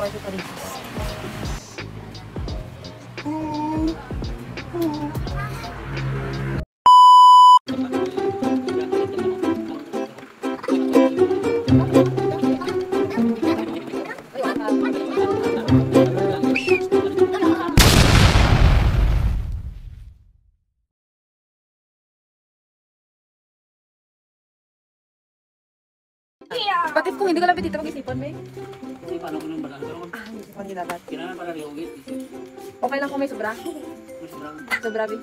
wifi pa rin. Bakit kung hindi ka lang dito mag-isipan, may? Hindi, paano ko nang balang? Isipan din dapat. Kailangan para liugit. Okay lang kung may sobra? Mas sobrang. Sobra, bin.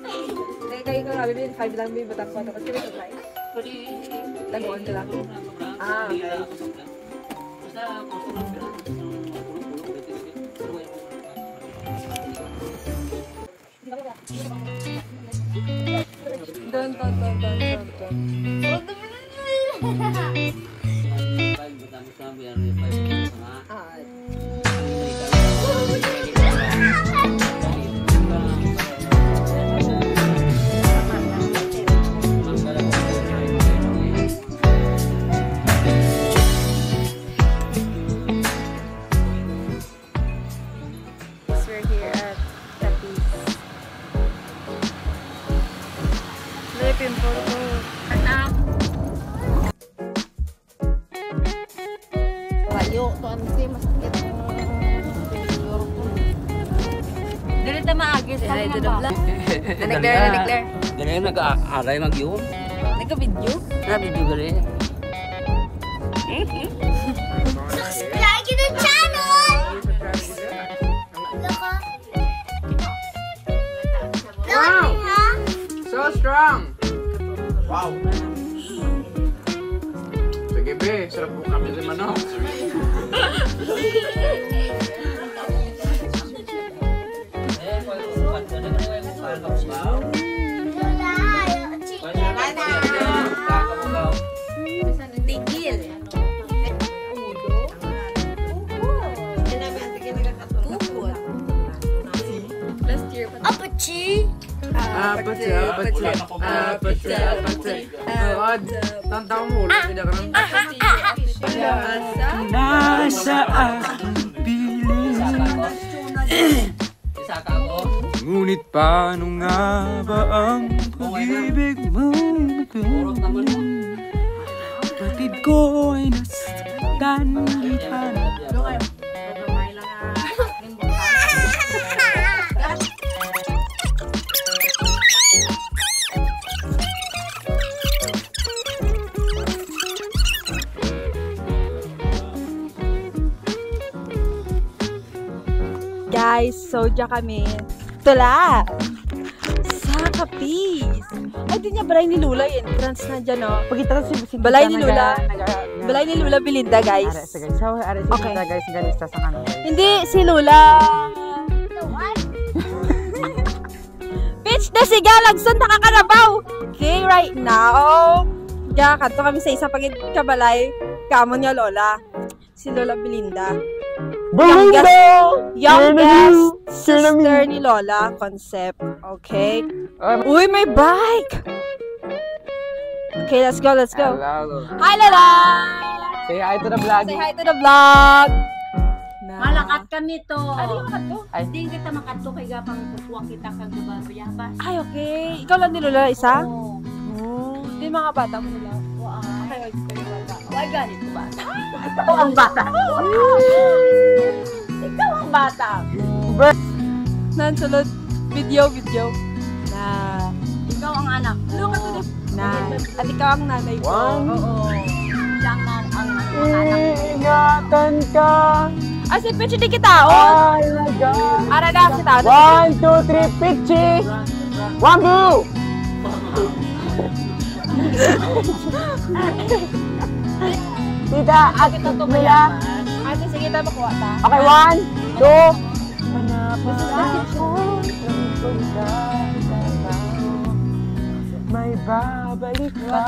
Kayo ka nga, bin. 5 lang, bin. Batang 4. Kasi may sobra eh. Pwede. Laguan ka lang. Sobrang. Ah, Hindi okay. ako sobrang. Basta, gusto lang pera. Don. We're here at Capiz. May pimple ko. Anak! Layo. Ito ano siya, masakit. Dili ta maagis. Dili ta na Declare. Dali nag-aaray mag-yun. Nagka-video? Na-video gali. Subscribe to the channel! Wow! So strong! Wow! Sige be, sarap po kami ng manok. Tigil. Last year pa. Apache! Apatse. Tantaw mo ulit. Hindi ka lang. Nasa aking piling. Isa ka ako. Ngunit paano nga ba ang pag-ibig mo? Urot naman mo. Batid ko ay nasaktan. Guys, so dyan kami. Tula! Sa Capiz. Ay, di niya balay ni Lula yun. Trans na dyan, no? Balay ni Lula. Balay ni Lula Belinda, guys. Okay. Hindi, si Lula. Bitch na si Galagson, nakakarabaw. Okay, right now. Diyan, kanto kami sa isa pagid kabalay. Kamon niya, Lola. Si Lola Belinda. Youngest sister ni Lola concept. Okay. Uy, may bike! Okay, let's go. Hi, Lola! Say hi to the vlog. Say hi to the vlog! Malakat kami to. Ano yung makat to? Hindi kita makato kay gapang kukuha kita kag bayabas. Ay, okay. Ikaw lang ni Lola, isa? Oo. Oh. Hindi mga bata mo nila. Okay, wag ganit ko bata. Ikaw ang bata. Ikaw ang bata. Nansulod. Video. Na. Ikaw ang anak ko. At ikaw ang nanay ko. Oo. Siya ang anak ko. Ingatan ka. Ah, si Pichi di kitaon. Ara na kitaon. 1, 2, 3, Pichi. 1, 2. Tita, at nila. Ate, sige tayo makuha ta. Okay, 1, 2. May babalik ka.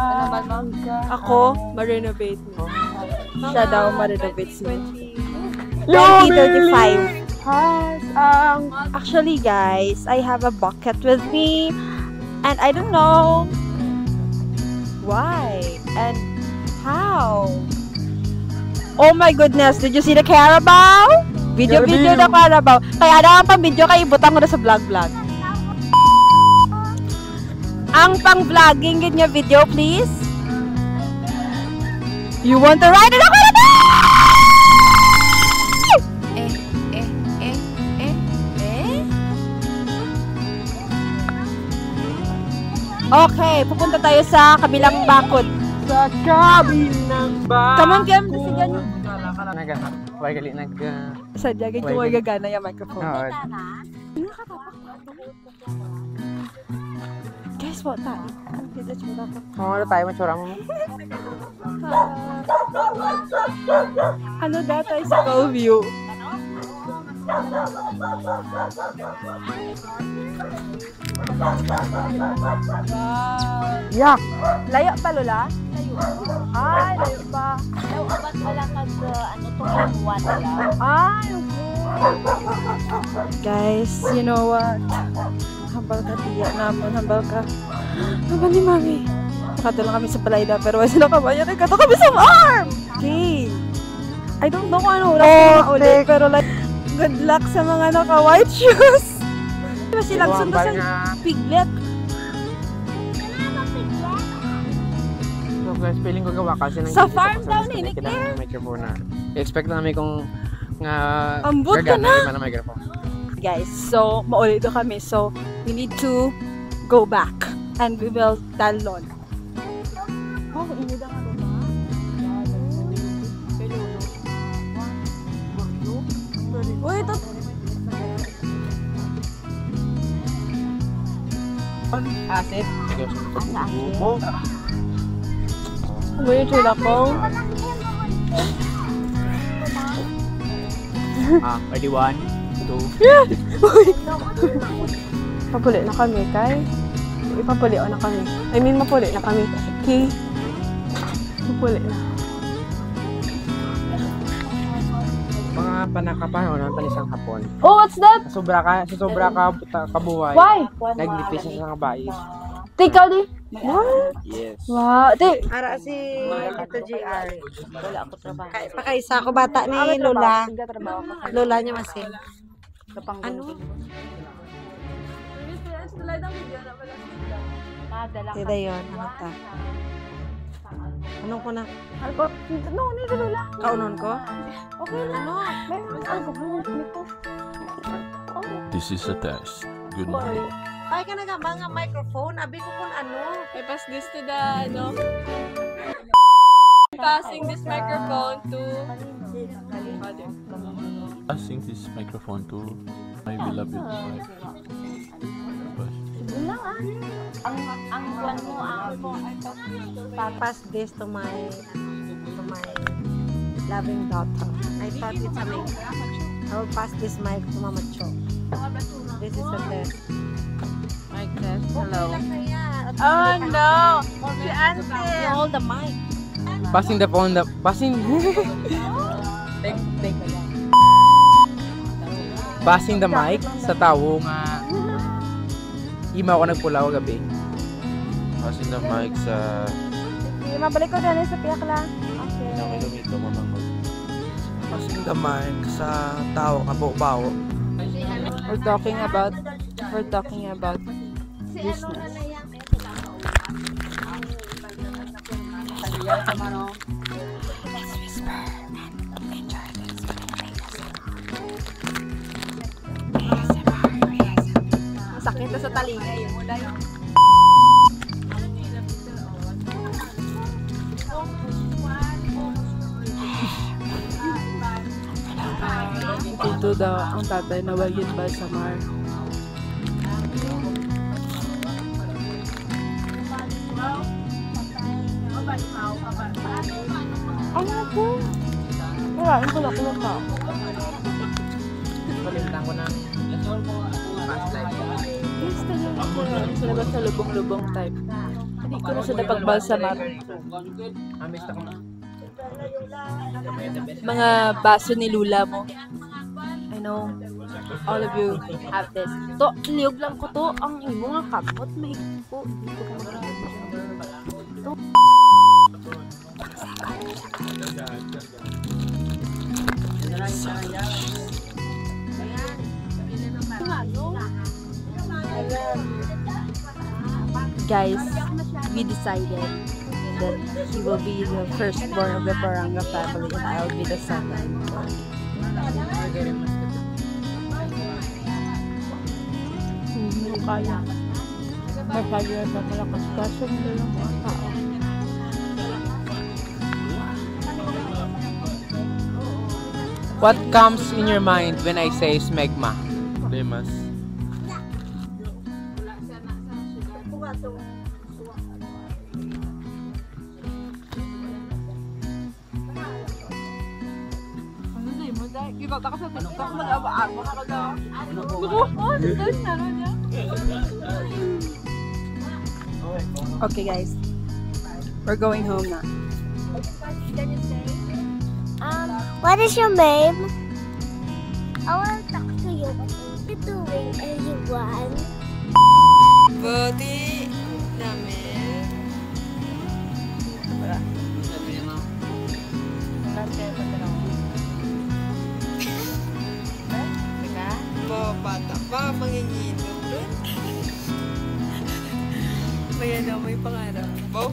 Ako, ma-renovate mo. Siya daw ma-renovate mo. 2035. Actually, guys, I have a bucket with me. And I don't know why and how. Oh my goodness, did you see the Carabao? Video na Carabao. Kaya na ang pang-video kay ibutang ko na sa vlog. Ang pang-vlogging niya video, please. You want to ride in a Carabao? Okay, pupunta tayo sa kabilang bakod. Sa kabilang ba? Come on, Kim. Sige nyo. Why gali Sadya, ganyan ko gagana yung microphone. Guys, what tayo? Ano tayo matsura mo? Ano daw tayo sa view? Yak! Layo pa, Lola? Ay, layo pa. Daw abat wala kag ano to one lang. Ay, okay. Guys, you know what? Hambal ka, tiya naman. Hambal ka. Hambal ni Mami. Nakatulong kami sa palayda, pero wala sila kabayan. Nagkato kami sa farm! Okay. I don't know kung ano oras na ulit, pero like, good luck sa mga naka-white shoes. Diba silang sundo sa piglet? So guys, feeling ko gawa kasi ng Sa farm daw ni Nick Claire. Microphone na. I-expect namin kung nga Ambot ka na! gagana na microphone. Guys, so maulit kami. So we need to go back and we will talon. Oh, inyo daw ka ba? Uy, ito. Asset. Ano yung tsula ko? Ready 1, 2. Papuli na kami, kay. Ipapuli na kami. I mean, mapuli na kami. Okay. Mapuli na. Mga panakapanahon ng panisang hapon. Oh, what's that? Sa sobra ka kabuhay. Why? Naglipis na sa kabayis. Tika di. What? Yes. Wow. Ara si ito GR. Wala ako trabaho. Pakaisa ko bata ni Lola. Lola niya masin. Ano? Nadala Tida yun. Ano ta? Anong ko na? No, ni Lola. Kaunon ko? Okay na. Ano? Meron alcohol nito. This is a test. Good morning. Ay ka na nga microphone. Abi ko kung ano. I pass this to the, passing this microphone to Passing this microphone to my beloved wife. ang buwan mo Pass this to my loving daughter. I thought it's amazing. I will pass this mic to Mama Cho. This is the test. Mic test. Hello. Oh no! Si Auntie! You hold the mic. Passing the phone, Passing the mic sa tawo nga imaw ko nagpulaw gabi. Passing the mic sa Mabalik ko dyan sa piyak lang. Okay. kilomito mamangod. Passing the mic sa tao kabaw-baw. We're talking about business. Sakit na sa talinga yung mula yung dito daw ang tatay na wagin ba sa mar. Ano po? Wala, yung kulak-kulak ka. Palimutan ko ng past life. Yes, talaga sila ba sa lubong-lubong type. Hindi ko na siya napagbalsamar. Amis na ko na. Mga baso ni Lula mo. I know, all of you have this. To, liyog lang ko to. Ang imo nga kapot, mahigit po. Dito ko to. guys, we decided that he will be the firstborn of the Baranga family and I'll be the second. Hindi mo kaya. Masyado na sa malakas kaso hindi lang mga tao. What comes in your mind when I say smegma? Lemas. Okay guys, we're going home now. What is your name? I want to talk to you. What are you doing, everyone? Body namin. Bata pa, mangingino. May ano, may pangarap. Bo?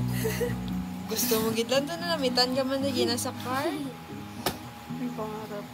Gusto mo gitlan doon na namitan ka man na gina sa car? May pangarap.